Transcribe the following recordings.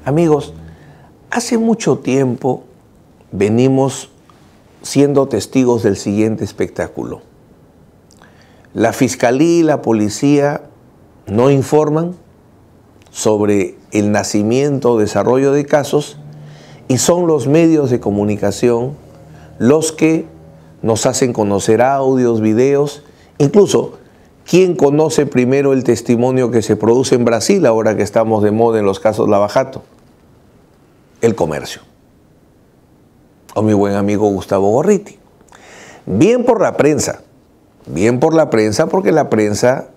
Amigos, hace mucho tiempo venimos siendo testigos del siguiente espectáculo. La Fiscalía y la Policía no informan sobre el nacimiento o desarrollo de casos y son los medios de comunicación los que nos hacen conocer audios, videos, incluso ¿quién conoce primero el testimonio que se produce en Brasil ahora que estamos de moda en los casos Lava Jato? El Comercio. O mi buen amigo Gustavo Gorriti. Bien por la prensa porque la prensa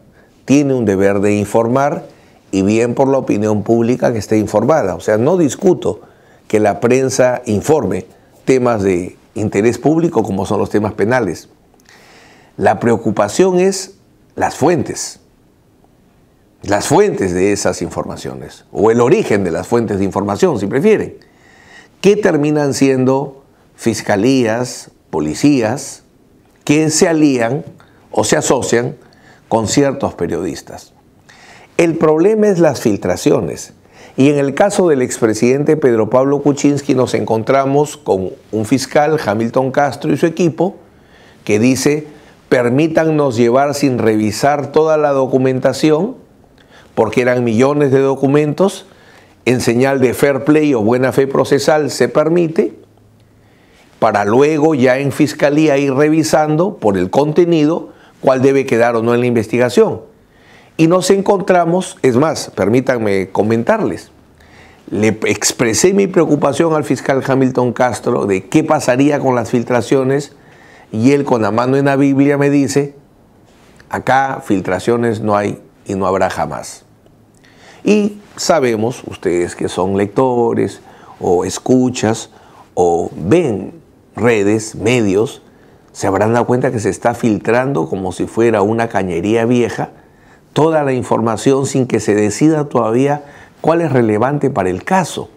tiene un deber de informar y bien por la opinión pública que esté informada. O sea, no discuto que la prensa informe temas de interés público como son los temas penales. La preocupación es las fuentes de esas informaciones, o el origen de las fuentes de información, si prefieren, que terminan siendo fiscalías, policías, que se alían o se asocian con ciertos periodistas. El problema es las filtraciones, y en el caso del expresidente Pedro Pablo Kuczynski nos encontramos con un fiscal, Hamilton Castro, y su equipo, que dice: permítannos llevar sin revisar toda la documentación, porque eran millones de documentos, en señal de fair play o buena fe procesal se permite, para luego ya en fiscalía ir revisando por el contenido cuál debe quedar o no en la investigación. Y nos encontramos, es más, permítanme comentarles, le expresé mi preocupación al fiscal Hamilton Castro de qué pasaría con las filtraciones, y él con la mano en la Biblia me dice: acá filtraciones no hay y no habrá jamás. Y sabemos, ustedes que son lectores o escuchas o ven redes, medios, se habrán dado cuenta que se está filtrando como si fuera una cañería vieja toda la información sin que se decida todavía cuál es relevante para el caso.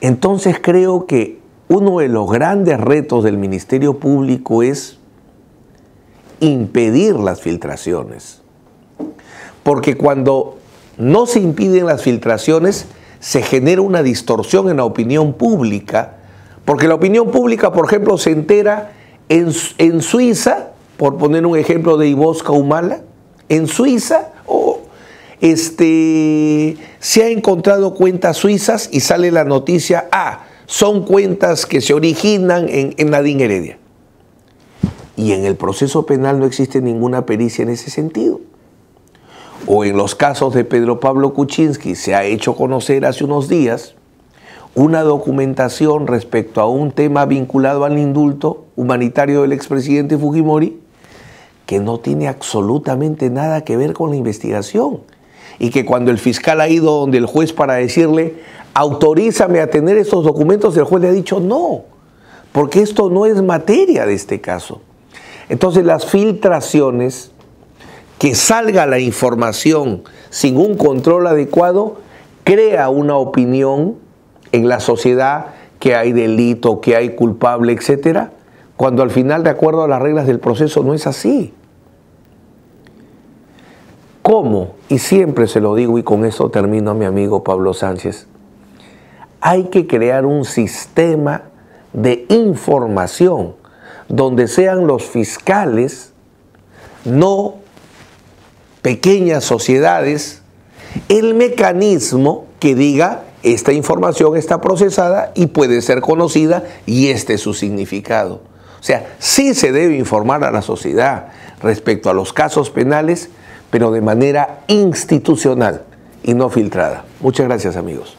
Entonces creo que uno de los grandes retos del Ministerio Público es impedir las filtraciones. Porque cuando no se impiden las filtraciones, se genera una distorsión en la opinión pública, porque la opinión pública, por ejemplo, se entera en Suiza, por poner un ejemplo de Iboska Humala, en Suiza se ha encontrado cuentas suizas y sale la noticia: son cuentas que se originan en Nadine Heredia. Y en el proceso penal no existe ninguna pericia en ese sentido. O en los casos de Pedro Pablo Kuczynski se ha hecho conocer hace unos días una documentación respecto a un tema vinculado al indulto humanitario del expresidente Fujimori que no tiene absolutamente nada que ver con la investigación. Y que cuando el fiscal ha ido donde el juez para decirle: autorízame a tener estos documentos, el juez le ha dicho: no, porque esto no es materia de este caso. Entonces las filtraciones, que salga la información sin un control adecuado, crea una opinión en la sociedad que hay delito, que hay culpable, etcétera, cuando al final, de acuerdo a las reglas del proceso, no es así. ¿Cómo? Y siempre se lo digo, y con eso termino, a mi amigo Pablo Sánchez: hay que crear un sistema de información donde sean los fiscales, no pequeñas sociedades, el mecanismo que diga: esta información está procesada y puede ser conocida y este es su significado. O sea, sí se debe informar a la sociedad respecto a los casos penales, pero de manera institucional y no filtrada. Muchas gracias, amigos.